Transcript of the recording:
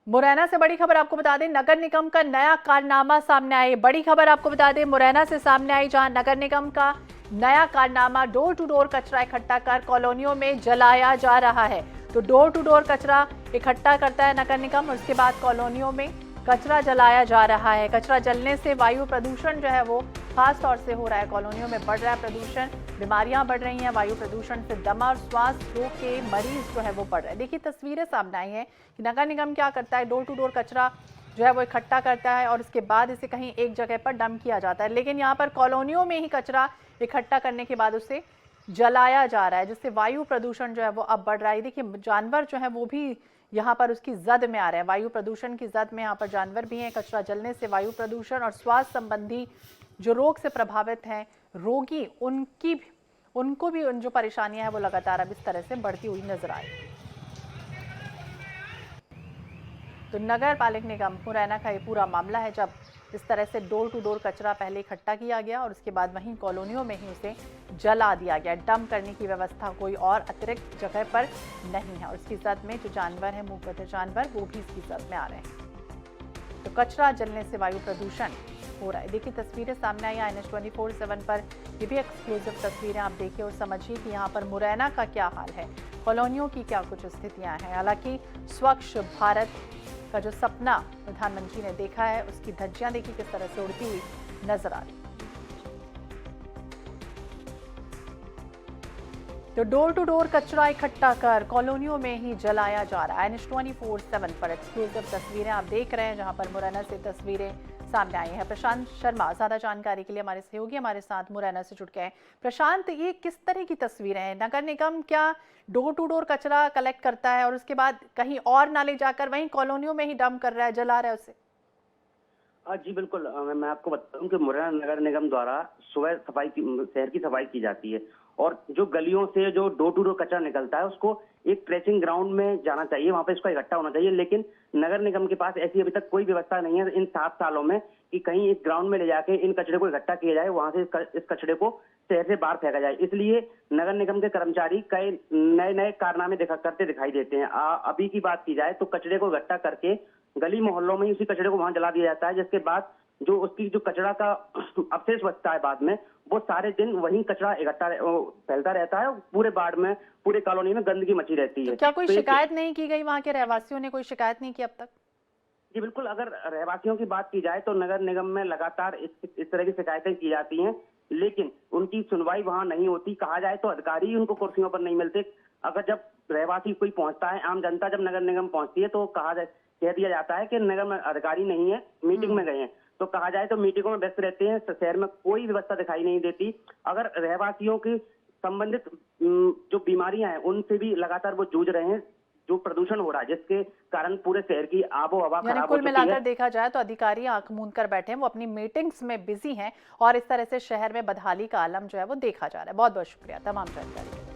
मुरैना से बड़ी खबर आपको बता दें, नगर निगम का नया कारनामा सामने आया। बड़ी खबर आपको बता दें, मुरैना से सामने आई, जहां नगर निगम का नया कारनामा डोर टू डोर कचरा इकट्ठा कर कॉलोनियों में जलाया जा रहा है। तो डोर टू डोर कचरा इकट्ठा करता है नगर निगम और उसके बाद कॉलोनियों में कचरा जलाया जा रहा है। कचरा जलने से वायु प्रदूषण जो है वो खास तौर से हो रहा है, कॉलोनियों में बढ़ रहा है प्रदूषण, बीमारियां बढ़ रही हैं। वायु प्रदूषण से दमा और श्वास रोग के मरीज जो है वो बढ़ रहे हैं। देखिए तस्वीरें सामने आई हैं कि नगर निगम क्या करता है, डोर टू डोर कचरा जो है वो इकट्ठा करता है और उसके बाद इसे कहीं एक जगह पर डंप किया जाता है। लेकिन यहाँ पर कॉलोनियों में ही कचरा इकट्ठा करने के बाद उसे जलाया जा रहा है, जिससे वायु प्रदूषण जो है वो अब बढ़ रहा है। देखिए जानवर जो है वो भी यहाँ पर उसकी जद में आ रहे हैं, वायु प्रदूषण की जद में यहाँ पर जानवर भी हैं। कचरा जलने से वायु प्रदूषण और स्वास्थ्य संबंधी जो रोग से प्रभावित हैं रोगी, उनको भी उन जो परेशानियां हैं वो लगातार अब इस तरह से बढ़ती हुई नजर आ रही है। तो नगर पालिक निगम मुरैना का ये पूरा मामला है, जब इस तरह से डोर टू डोर कचरा पहले इकट्ठा किया गया और उसके बाद वहीं कॉलोनियों में ही उसे जला दिया गया। डंप करने की व्यवस्था कोई और अतिरिक्त जगह पर नहीं है और उसकी जद में जो जानवर है, मूकबधिर जानवर, वो भी इसकी जद में आ रहे हैं। तो कचरा जलने से वायु प्रदूषण हो रहा है। देखिए तस्वीरें सामने आई NH 24/7 पर, ये भी एक्सक्लूसिव तस्वीरें आप देखिए और समझिए कि यहाँ पर मुरैना का क्या हाल है, कॉलोनियों की क्या कुछ स्थितियां हैं। हालांकि स्वच्छ भारत का जो सपना प्रधानमंत्री ने देखा है, उसकी धज्जियां देखिए किस तरह से उड़ती हुई नजर आ रही। तो डोर टू डोर कचरा इकट्ठा कर कॉलोनियों में ही जलाया जा रहा है। NH 24/7 पर एक्सक्लूसिव तस्वीरें आप देख रहे हैं, जहां पर मुरैना से तस्वीरें सामने आई हैं। प्रशांत शर्मा ज्यादा जानकारी के लिए हमारे सहयोगी हमारे साथ मुरैना से जुड़ गए हैं। प्रशांत, ये किस तरह की तस्वीरें हैं? नगर निगम क्या डोर टू डोर कचरा कलेक्ट करता है और उसके बाद कहीं और ना ले जाकर वहीं कॉलोनियों में ही डंप कर रहा है, जला रहा है उसे? जी बिल्कुल। मैं आपको बता दूं कि मुरैना नगर निगम द्वारा सुबह शहर की सफाई की जाती है और जो गलियों से जो डोर टू डोर कचरा निकलता है उसको एक ट्रेसिंग ग्राउंड में जाना चाहिए, वहां पे इसका इकट्ठा होना चाहिए। लेकिन नगर निगम के पास ऐसी अभी तक कोई व्यवस्था नहीं है इन 7 सालों में कि कहीं इस ग्राउंड में ले जाके इन कचरे को इकट्ठा किया जाए, वहां से इस कचरे को शहर से बाहर फेंका जाए। इसलिए नगर निगम के कर्मचारी कई नए नए कारनामे करते दिखाई देते हैं। अभी की बात की जाए तो कचरे को इकट्ठा करके गली मोहल्लों में ही उसी कचरे को वहां जला दिया जाता है, जिसके बाद जो उसकी जो कचरा का अवशेष बचता है बाद में, वो सारे दिन वहीं कचरा इकट्ठा फैलता रहता है। पूरे वार्ड में, पूरे कॉलोनी में गंदगी मची रहती है। तो क्या कोई शिकायत नहीं की गई? वहां के रहवासियों ने कोई शिकायत नहीं की अब तक? जी बिल्कुल। अगर रहवासियों की बात की जाए तो नगर निगम में लगातार इस तरह की शिकायतें की जाती हैं, लेकिन उनकी सुनवाई वहां नहीं होती। कहा जाए तो अधिकारी ही उनको कुर्सियों पर नहीं मिलते। अगर जब रहवासी कोई पहुंचता है, आम जनता जब नगर निगम पहुंचती है तो कह दिया जाता है कि नगर में अधिकारी नहीं है, मीटिंग में गए हैं। तो कहा जाए तो मीटिंगों में व्यस्त रहते हैं, शहर में कोई व्यवस्था दिखाई नहीं देती। अगर रहवासियों की संबंधित जो बीमारियां हैं उनसे भी लगातार वो जूझ रहे हैं, जो प्रदूषण हो रहा है जिसके कारण पूरे शहर की आबो हवा खराब हो चुकी है। कुल मिलाकर देखा जाए तो अधिकारी आंख मूंद कर बैठे हैं, वो अपनी मीटिंग्स में बिजी हैं और इस तरह से शहर में बदहाली का आलम जो है वो देखा जा रहा है। बहुत बहुत शुक्रिया तमाम जानकारी के लिए।